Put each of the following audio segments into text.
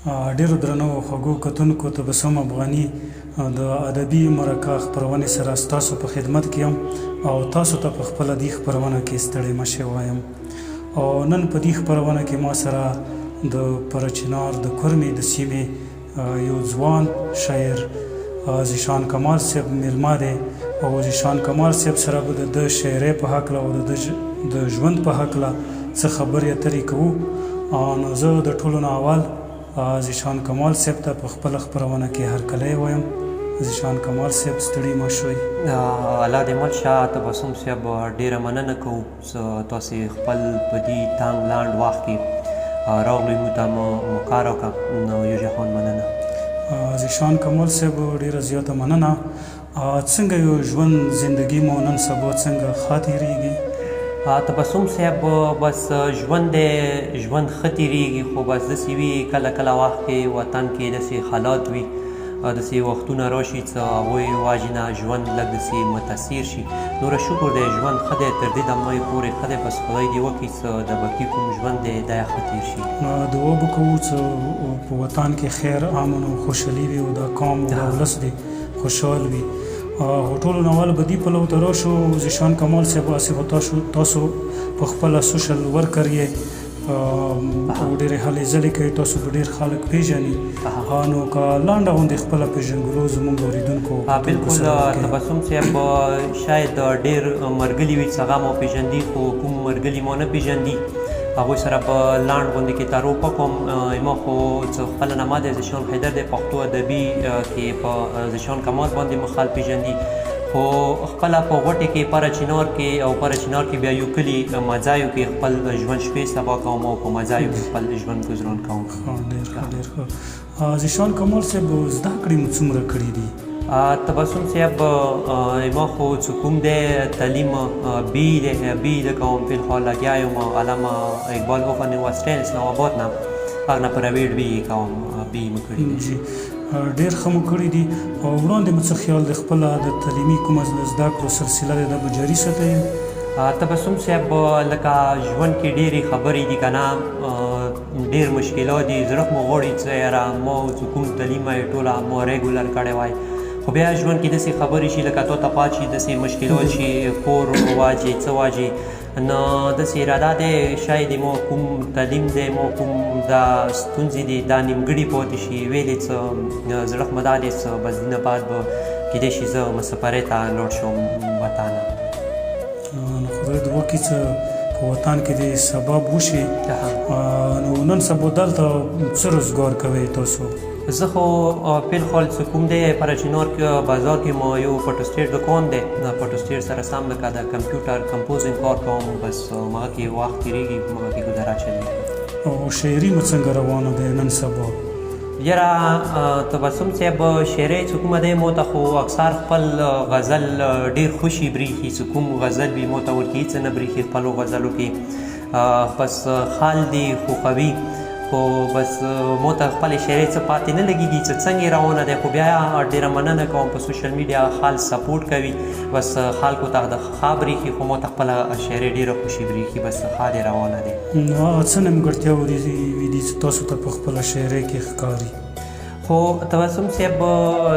ډیرو درنو خوږو کتونکو ته بسم افغاني د ادبي مرکه خپرونې سره ستاسو په خدمت کې یم او تاسو ته په خپله دې خپرونه کې ستړی مه شئ وایم. او نن په دې خپرونه کې ما سره د پرچنار د کورمې د سیمې یو ځوان شاعر ذیشان کمال صاحب میلمه دی او ذیشان کمال صاحب سره به د شاعرۍ په هکله او د ژوند په هکله څه خبرې اترې کوو. نو زه د ټولو نه اول ذیشان کمال صاحب ته په خپله خپرونه کې هرکلی وایم. ذیشان کمال صاحب ستړي مه شئ. الله دې مل شه تبسم صاحب، ډېره مننه کوو تاسې خپل په دې تنګ لنډ وخت کې راغلئ موږ ته مو کار وکړه، نو یو جهان مننه. ذیشان کمال صاحب ډېره زیاته مننه. څنګه یو ژوند زندګي مو نن سبا څنګه ښه تېرېږي؟ تبسم صاحب بس ژوند ښه تېرېږي، خو بس داسې وي کله کله وخت کې وطن کې داسې حالات وي، داسې وختونه راشي چې هغوی وجې نه ژوند لږ داسې متاثر شي. نوره شکر دی ژوند ښه دی، تر دې دمه پورې ښه دی، بس خدای دې وکړي چې د بقي کوم ژوند دی دا ښه تېر شي. دعا به کوو چې په وطن کې خیر امن او خوشحالي وي او دا قوم او دا ولس دې خوشحال وي. ټولو نه اول به دې پلو ته راشو. ذیشان کمال صاحب تاسو په خپله سوشل ورکر یې او ډېرې هلې ځلې کوئ، تاسو به ډېر خلک پېژني، نو که لنډه غوندې خپله پېژنګلو زموږ اورېدونکو بالکل تبسم صاحب شاید ډېر مرګلي وي چې هغه مو پېژندي، خو کوم مرګلي مو نه پېژندي هغوی سره په لنډ غوندې کې تعارف وکړم. ما خو څه خپله نامه دی ذیشان حیدر دی، پښتو ادبي کې په ذیشان کمال باندې مو خلک پېژندي، خو خپله په غوټې کې پرچنار کې او پرچنار کې بیا یو کلي مځایو کې خپل ژوند شپې سبا کوم او په مځایو کې خپل ژوند ګزران کوم. ډېر ښه. ذیشان کمال صاحب زده کړې مو څومره کړي دي؟ تبسم صاحب ما خو چې کوم دی تعلیم بی د کوم فی الحال لګیا یم علامه اقبال اوپن یونیورسټي اسلام آباد نه، هغه نه پرایویټ بی کوم بی مو کړي دي. ډېر ښه مو کړي دي. او وړاندې مو څه خیال دی خپله د تعلیمي کومه زده کړو سلسله دی دا به جاري ساتئ؟ تبسم صاحب لکه ژوند کې ډېرې خبرې دي که نه، ډېر مشکلات دي، زړه مو غواړي چې یاره ما چې کوم تعلیم یې ټوله مو ریګولر کړی وای، خو بیا ژوند کې داسې خبرې شي لکه تو ته پات شي، داسې مشکلات شي، کور واجي څه واجي، نو داسې اراده دی شاید مو کوم تعلیم دی مو کوم دا ستونزې دي دا نیمګړي پاتې شي، ویلې څه زړه مو دا دی څه بس دې نه بعد به کیدای شي زه مسافرۍ ته لاړ شم وطنه. نو خدای دې وکړي چې په وطن کې دې سبب وشي. نو نن سبا دلته څه روزګار کوئ تاسو؟ زه خو فی الحال چې کوم دی پرچنار کې بازار کې ما یو فوټوسټیټ دکان دی، فوټوسټیټ سره سم لکه د کمپیوټر کمپوزینګ کار کوم، بس هغه کې وخت تېرېږي، هغه کې ګزاره چلېږي. او شاعري مو څنګه روانه دی نن سبا؟ یاره تبسم صاحب شاعرۍ چې کومه دی مو ته خو اکثر خپل غزل ډېر خوشي برېښي، چې کوم غزل وي مو ته ورکې څه نه برېښي خپلو غزلو کې، بس خال دې خوښوي، خو بس مو ته خپلې شاعرۍ څه پاتې نه لګېږي چې څنګه یې روانه دی، خو بیا ډېره مننه کوم په سوشل میډیا خال سپورټ کوي، بس خلکو ته د ښه برېښي، خو مو ته خپله شاعرۍ ډېره خوشي برېښي، بس ښه دې روانه دی. نو هغه څه نیمګړتیاوې دي چې تاسو ته په خپله شاعرۍ کې ښکاري؟ خو تبسم صاحب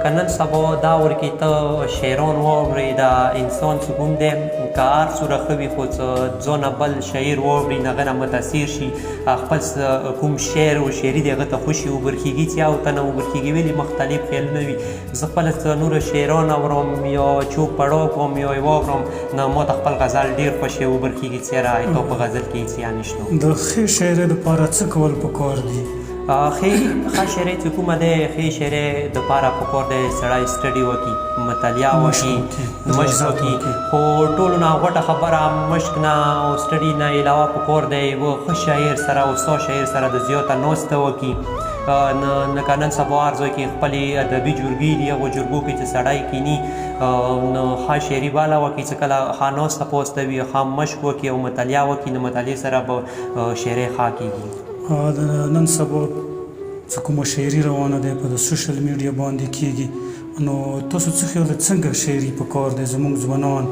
که نن سبا دا ورکې ته شاعران واورئ، دا انسان چې کوم دی که هر څومره ښه وي، خو ځانه بل شاعر واوري هغه نه متاثر شي، خپل کوم شعر او شاعري دی هغه ته خوشي وبرخېږي چې او ته نه وبرخېږي، ولې مختلف خیالونه وي. زه خپله نوره شاعران اورم یا چوک پړاو کوم یا یې واورم، نو ما ته خپل غزل ډېر خوښي وبرخېږي چې یاره تا په غزل کې هېڅ یا نشته. د ښې شاعرۍ دپاره څه کول پکار دي؟ ښه شاعرۍ چې کومه دی ښې شاعرۍ دپاره پکار دی سړی سټډي وکړي، مطالعه وکړي، مشق وکړي، خو ټولو نه غوټه خبره مشق نه او سټډي نه علاوه پکار دی یوه ښه شاعر سره استاد شاعر سره د زیاته ناسته وکړي. لکه نن سبا هر ځای کې خپلې ادبي جرګې دي، هغو جرګو کې چې سړی کیني نو ښه شاعري باله وکړي، چې کله ښه ناسته پاسته وي ښه مشق وکړي او مطالعه وکړي، نو مطالعې سره به شاعرۍ ښه کېږي. نن سبا چې کومه شاعري روانه دی په د سوشل میډیا باندې کېږي، نو تاسو څه خیال دی څنګه شاعري پکار دی زموږ ځوانان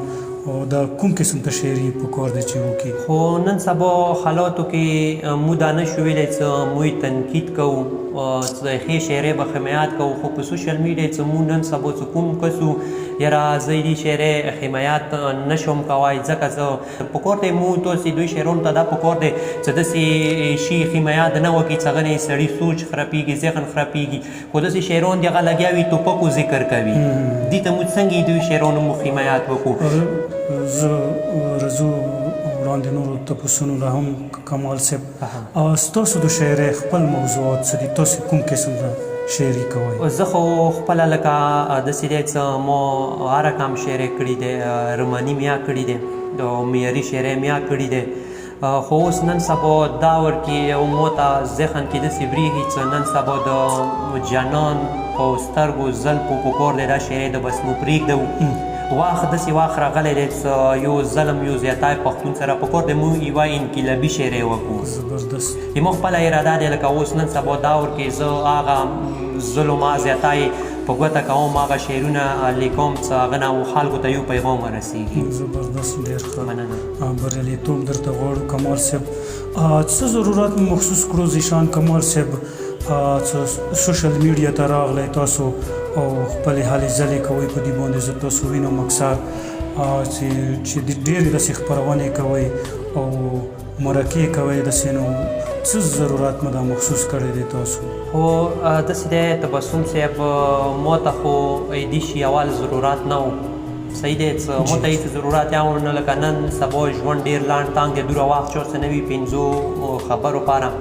او دا کوم قسم ته شاعري پکار دی چې وکړي؟ خو نن سبا حالاتو کې موږ دا نشو ویلی چې موږ تنقید کوو چې ښې شاعرۍ به حمایت کوو، خو په سوشل میډیا چې موږ نن سبا چې کوم کس وو یاره زه دې شاعرۍ حمایت نشم کوی ځکه زه پکار دی موږ تاسې دوی شاعرانو ته دا پکار دی چې داسې شي حمایت نه وکړي چې هغه نه یې سړي سوچ خرابېږي، ذهن خرابېږي. خو داسې شاعران دي هغه لګیا وي ټوپکو ذکر کوي، دې ته موږ څنګه دوی شاعرانو موږ حمایت وکړو؟ زه راځو وړاندې نورو تپوسونو له هم کمال صاحب، ستاسو د شاعرۍ خپل موضوعات څه دي؟ تاسو کوم قسم د شاعري کوئ؟ زه خو خپله لکه داسې دی چې ما هر رقم شاعرۍ کړي دی، روماني میا کړي دی، د معیاري شاعرۍ میا کړي دی. خو اوس نن سبا دور کې یو ماته ذهن کې داسې برېږي چې نن سبا د جانان په سترګو زلفو پکار دی دا شاعرۍ د بس مو پرېږدو. واخ داسې واخ راغلی دی چې یو ظلم یو زیاتی پښتون سره پکار دی موږ یوه انقلابي شاعرۍ وکړو. زبردست. زموږ خپله اراده دی لکه اوس نن سبا دور کې زه هغه ظلم زیاتی په ګوته کوم، هغه شعرونه لیکم چې هغه نه خلکو ته یو پیغام ورسېږي. زبردست، ډېر ښه. مننه. بریالیتوب درته غواړو کمال صاحب. څه ضرورت محسوس کړو زیشان کمال صاحب چې سوشل میډیا ته راغلی تاسو او خپلې هلې ځلې کوئ په دې باندې زه تاسو وینم اکثر چې ډېرې داسې خپرونې کوئ او مرکې کوئ داسې، نو څه ضرورت مو دا محسوس کړی دی تاسو؟ خو داسې دی تبسم صاحب ما ته خو دې شي اول ضرورت نه و، صحیح دی چې ما ته هېڅ ضرورت یا نه، لکه نن سبا ژوند ډېر لنډ تنګ دی، دوره وخت چېرته نه وي پنځو خبرو پاره.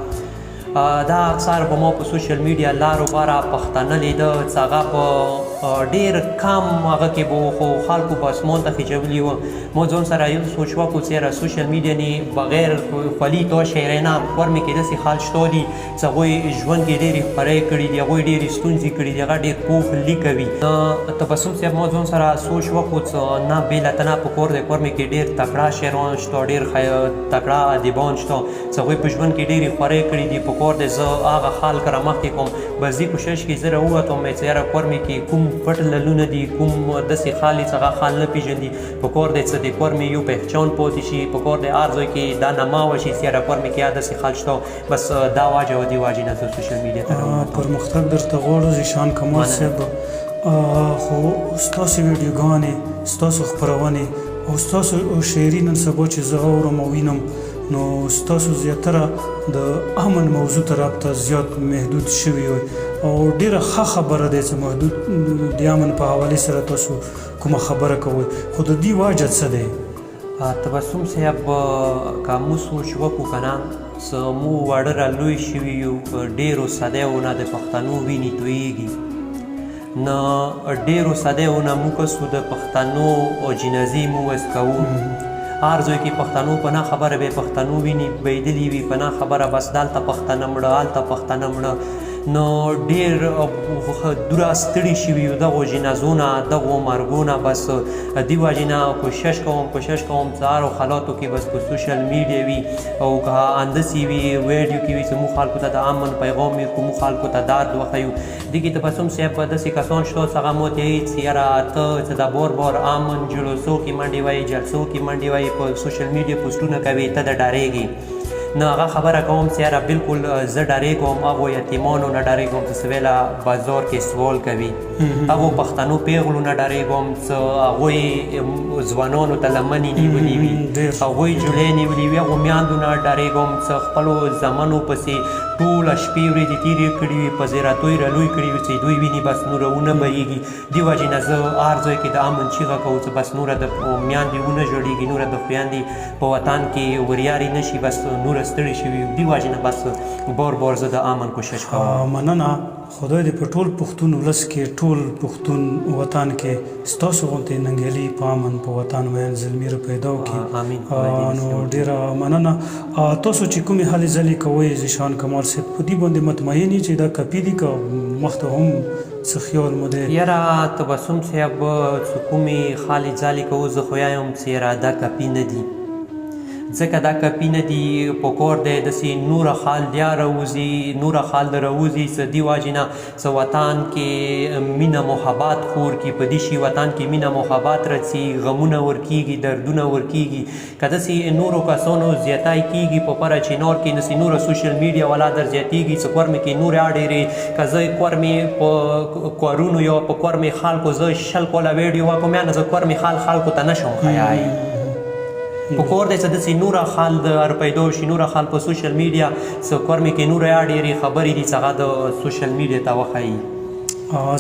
دا اکثر به ما په سوشل میډیا لارو باره پښتانه لیده چې هغه په ډېر کم هغه کې به خو خلکو په اسمان ته خیچولي وه. ما ځان سره یو سوچ وکړو چې یاره سوشل میډیا نه بغیر خولي تا شاعرۍ نه کور مې کې داسې خلک شته دي چې هغوی ژوند کې ډېرې خپرۍ کړي دي، هغوی ډېرې ستونزې کړي دي، هغه ډېر پوخ لیکوي. تبسم صاحب ما ځان سره سوچ وکړو چې نه بېله ته نه په کور دی، کور مې کې ډېر تکړه شاعران شته، ډېر تکړه ادیبان شته چې هغوی په ژوند کې ډېرې خپرۍ کړي دي. په کور دی زه هغه خلک را مخکې کوم، بس دې کوشش کې زه راووتم چې یاره کور مې کې کوم پټ للونه دي، کوم داسې خال چې هغه خال نه پېژندي، په کور دی چې د کور مې یو پهچان پاتې شي، په کور دی هر ځای کې دا نما وشي چې یاره کور مې کې یا داسې خال شته. بس دا وجه و دې وجې نه زه سوشل میډیا ته پرمختګ درته غواړو زیشان کمال صاحب. خو ستاسو ویډیوګانې، ستاسو خپرونې او ستاسو شاعري نن سبا چې زه اورم او وینم، نو ستاسو زیاتره د امن موضوع طرف ته زیات محدود شوي وي او ډېره ښه خبره دی چې محدود د امن په حوالې سره تاسو کومه خبره کوئ، خو د دې وجه څه دی؟ تبسم صاحب که موږ سوچ وکړو که نه چې موږ واړه را لوی شوي یو، ډېرو صدیو نه د پښتنو وینې تویېږي، نه ډېرو صدیو نه موږ کسو د پښتنو جنازې موږ کوو. هر ځای کې پښتنو په نه خبره به پښتنو ویني بهېدلي وي، په نه خبره بس دلته پښتانه مړه هلته پښتانه مړه. نو ډېر دوره ستړي شوي یو دغو جنازو نه، دغو مرګو نه. بس دې وجې نه کوشش کوم چې هر حالاتو کې بس په سوشل میډیا وي او که اندسې وي ویډیو کې وي چې موږ خلکو ته د امن پیغام ورکړو، موږ خلکو ته درد وښیو. دې کې تبسم صاحب داسې کسان شته چې هغه ماته وایي چې یاره ته چې دا بار امن جلوسو کې منډې وایي، جلسو کې منډې وایي، په سوشل میډیا پوسټونه کوي، ته د ډارېږي. نه هغه خبره کوم چې یاره بالکل زه ډارېږم هغو یتیمانو نه ډارېږم چې سویله بازار کې سوال کوي، هغو پښتنو پیغلو نه ډارېږم چې هغوی ځوانانو ته لمنې نیولي وي، هغوی جولۍ نیولي وي، هغو میندو نه ډارېږم چې خپلو زامنو پسې ټوله شپې ورځې تېرې کړي وي، په زیراتوی رالوی کړي وي چې دوی ویني بس نوره ونه بهېږي. دې وجې نه زه هر ځای کې د امن چیغه کوو چې بس نوره د میندې ونه ژړېږي، نوره د خویندې په وطن کې وریارې نه شي، بس نوره ستړي شوي. دې وجې نه بس بار زه د امن کوشش کوم. مننه. خدای دې په ټول پښتون ولس کې، ټول پښتون وطن کې ستاسو غوندې ننګیالي په امن په وطن ویل زلمیره پیدا وکړي. امین. نو ډېره مننه. تاسو چې کومې هلې ځلې کوئ زیشان کمال صاحب، په دې باندې مطمئن یې چې دا کپي دي که مخته هم څه خیال مو دی؟ یاره تبسم صاحب چې کومې خالې ځالې کوو زه خو یم چې یاره دا کپي نه دي، ځکه دا کپي نه دي پکور دی داسې نوره خال بیا راوځي نوره خال د راوځي څه دې واجې نه څه وطن کې مینه محبت خور کړي په دې شي وطن کې مینه محبت رڅي غمونه ورکېږي دردونه ورکېږي که داسې نورو کسانو زیاتی کېږي په پره چې نور کې نسې نوره سوشل میډیا والا در زیاتېږي څه کور مې کې نورې اډېرې که زه کور مې په کورونو یا په کور مې خلکو زه شل کوله ویډیو وکړم یا نه زه کور مې خلکو ته نشم ښیای په کور دی څه داسې نوره خال د پیدا شي نوره خال په سوشل میډیا څه کور مې کې نوره ډېرې خبرې دي څه هغه د سوشل میډیا ته وښایي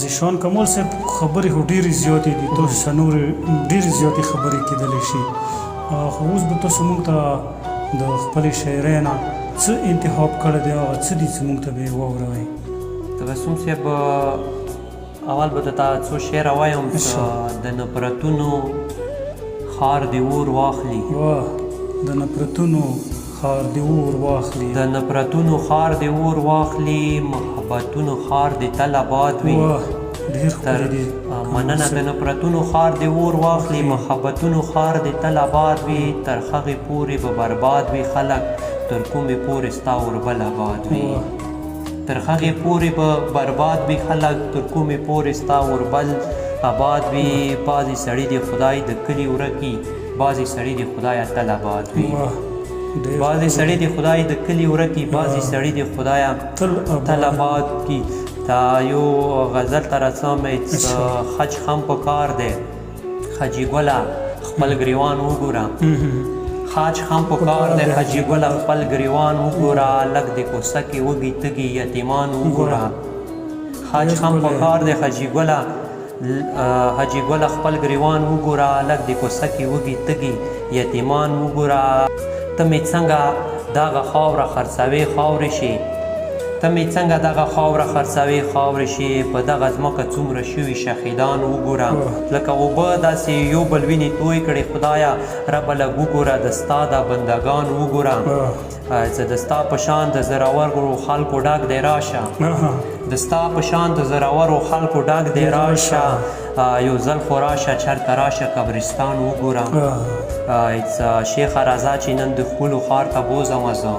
ذیشان کمال صاحب خبرې خو ډېرې زیاتې دي تاسو څه نورې ډېرې زیاتې خبرې کېدلی شي خو اوس به تاسو موږ ته د خپلې شاعرۍ نه څه انتخاب کړی دی هغه څه دي چې موږ ته به یې واوروئ تبسم صاحب اول به درته څو شعر وایم د نفرتونو خار دی اور واخلي واه د نفرتونو خار دی اور واخلي د نفرتونو خار دی اور واخلي محبتونو خار دی تل آباد وي واه ډېر ښکلی دی مننه د نفرتونو خار دی اور واخلي محبتونو خار دی تل آباد وي تر هغې پورې به برباد وي خلک تر کومې پورې ستا اوربل آباد وي تر هغې پورې به برباد وي خلک تر کومې پورې ستا اوربل آباد وي بعضې سړي د خدای د کلي ورکي بعضې سړي د خدای تل آباد وي بعضې سړي د خدای د کلي ورکي بعضې سړي د خدای تل آباد کی تا یو غزل ته رسم خج خم په کار دی خجي ګله خپل ګریوان وګوره خاج خم په کار دی خجي ګله خپل ګریوان وګوره لږ د کوڅه کې وږي تږي یتیمان وګوره خاج خم په کار دی خجي ګله حاجي ګله خپل ګریوان وګوره لږ د کوڅه کې وږي تږي یتیمان وګوره ته مې څنګه دغه خاوره خرڅوې خاورې شي ته مې څنګه دغه خاوره خرڅوې خاورې شي په دغه ځمکه څومره شوي شهیدان وګوره لکه اوبه داسې یو بل وینې توی کړې خدایه ربه لږ وګوره د ستا دا بندګان وګوره زه د ستا په شان د زورورو خلکو ډک دی راشه د ستا په شان د زورورو خلکو ډک دی راشه یو ځل خو راشه چېرته راشه قبرستان وګوره شیخه راځه چې نن د ښکلو ښار ته بوځمه زه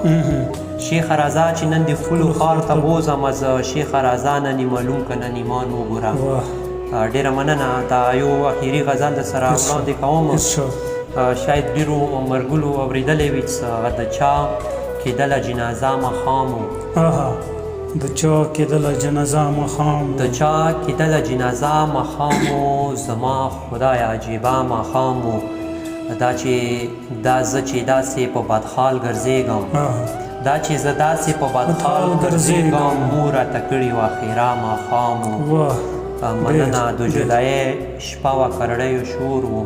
شیخه راځه چې نن د ښکلو ښار ته بوځمه زه شیخه راځه نن یې معلوم که نن ایمان وګوره ډېره مننه دا یو اخري غزل د سره وړاندې کوم شاید ډېرو مرګلو اورېدلی وي چې د چا کېدله جنازه ماښام د چا کېدله جنازه ماښام د چا کېدله جنازه ماښام زما خدای عجیبه ماښام دا زه چې داسې په بدحال ګرځېږم دا چې زه داسې په بدحال ګرځېږم مور راته کړي وه خیره ماښام مننه د جدایۍ شپه وه کرړیو شور و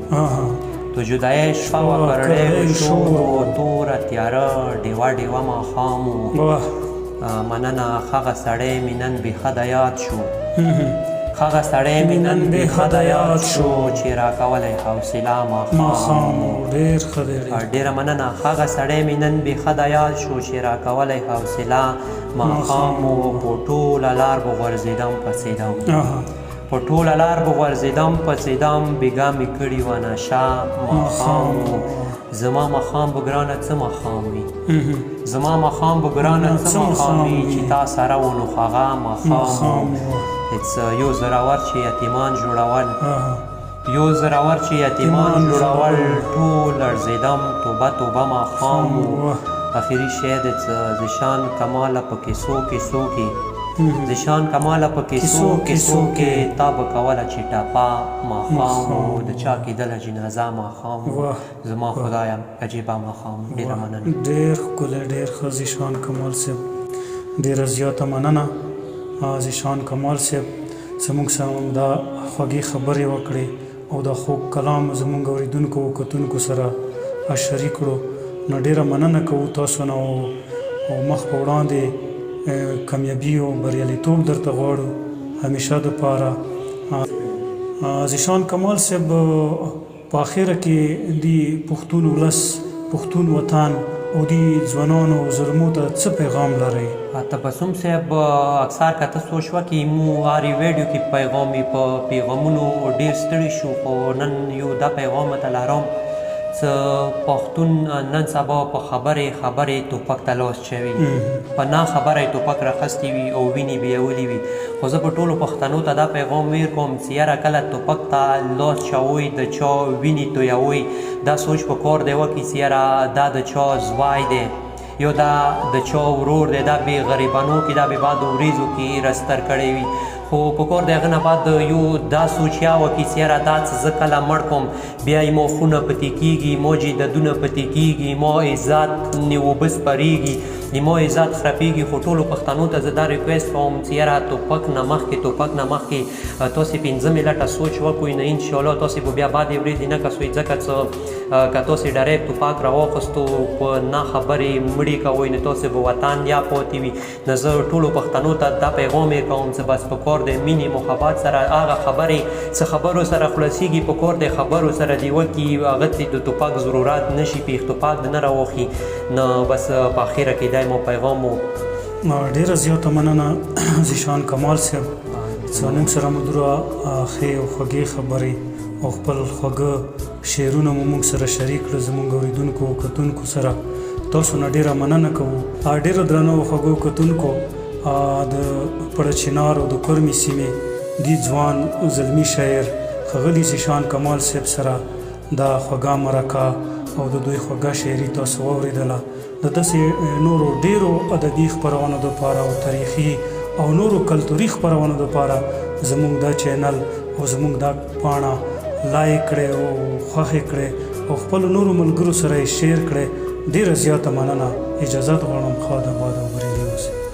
د جدایۍ شپه وه کرړیو شور و توره تیاره ډیوه ډیوه ماښام و مننه هغه سړی مې نن بېخده یاد شو هغه سړی مې نن بېخده یاد شو چې راکولی حوصله ماښام ډېره مننه هغه سړی مې نن بېخده یاد شو چې راکولی حوصله ماښام په ټوله لار به غورځېدم پڅېدم په ټوله لار به غورځېدم پڅېدم بېګا مې کړي وه نشه ماښام زما ماښام به ګرانه څه ماښام وي زما ماښام به ګرانه څه ماښام وي چې تا سره و نو خو هغه ماښام یو زورور چې یتیمان جوړول یو زورور چې یتیمان جوړول ټول لړزېدم توبه توبه ماښام اخري شی د ذیشان کماله په کیسو کیسو کې ذیشان کماله په کیسو کیسو کې تا به کوله چې ټاپه ماښام د چا کېدله جنازه ماښام زما خدایه عجیبه ماښام ډېره مننه ډېر ښکلی ډېر ښه ذیشان کمال صاحب ډېره زیاته مننه ذیشان کمال صاحب زموږ سره دا خوږې خبرې وکړې او دا خوږ کلام زموږ اورېدونکو او کتونکو سره شریک کړو نو ډېره مننه کوو تاسو نه او مخ په وړاندې کامیابي او بریالیتوب درته غواړو همیشه دپاره ذیشان کمال صاحب په اخره کې د پښتون ولس پښتون وطن او د ځوانانو زلمو ته څه پیغام لرئ تبسم صاحب اکثر که ته سوچ وکړې مو هرې ویډیو کې پیغام په پیغامونو ډېر ستړي شو خو نن یو دا پیغام ته لرم څه پښتون نن سبا په خبرې توپک ته لاس چوي، په نه خبره یې توپک راخستی وي او وینې بیولي وي. خو زه په ټولو پښتنو ته دا پیغام ویر کوم چې یاره کله توپک ته لاس چوئ، د چا وینې تویوئ، دا سوچ په کار دی وکړي چې یاره دا د چا زوی دی یا دا د چا ورور دی، دا بې غریبانو کې، دا بې باد و وریځو کې رستر کړی وي. خو په کار د هغه نه بعد یو دا سوچ یا وکړي چې یاره دا څه زه کله مړ کوم بیا یې مو خونه پتې کېږي، مو جیددونه پتې کېږي، مو عزت نیوبه سپرېږي، مو عزت خرابېږي. خو ټولو پښتنو ته زه دا ریکویسټ کوم چې یاره توپک نه مخکې تاسې پنځمې لټه سوچ وکړئ، نه انشاءالله تاسې به بیا بعدې ورځې نه کسوئ، ځکه څه که تاسې ډایرکټ توپک راواخیستو په نه خبرې مړې کوئ نو تاسې به وطن یا پاتې وي. نو زه ټولو پښتنو ته دا پیغام یې کوم چې بس په کار د مینې محبت سره هغه خبرې څه خبرو سره خلاصېږي، په کار د خبرو سره دې وکړي، هغه ته د توپک ضرورت نه شي، پیښ توپک د نه راواخلي. نو بس په اخره کې دا مو پیغام و. ډېره زیاته مننه ذیشان کمال صاحب چې موږ سره مو دومره ښې او خوږې خبرې او خپل خوږه شعرونه مو موږ سره شریک کړل. زموږ اورېدونکو او کتونکو سره تاسو نه ډېره مننه کوو. ډېرو درنو او خوږو کتونکو د پړه چنار او د کرمي سیمې دې ځوان زلمي شاعر ښاغلي ذیشان کمال صاحب سره دا خوږه مرکه او د دوی خوږه شاعري تاسو واورېدله. د داسې نورو ډېرو ادبي خپرونو دپاره او تاریخي او نورو کلتوري خپرونو دپاره زموږ دا چینل او زموږ دا پاڼه لایک کړئ او خوښې کړئ او خپلو نورو ملګرو سره یې شیر کړئ. ډېره زیاته مننه. اجازت غواړم. ښاد آباد او بریالي اوسئ.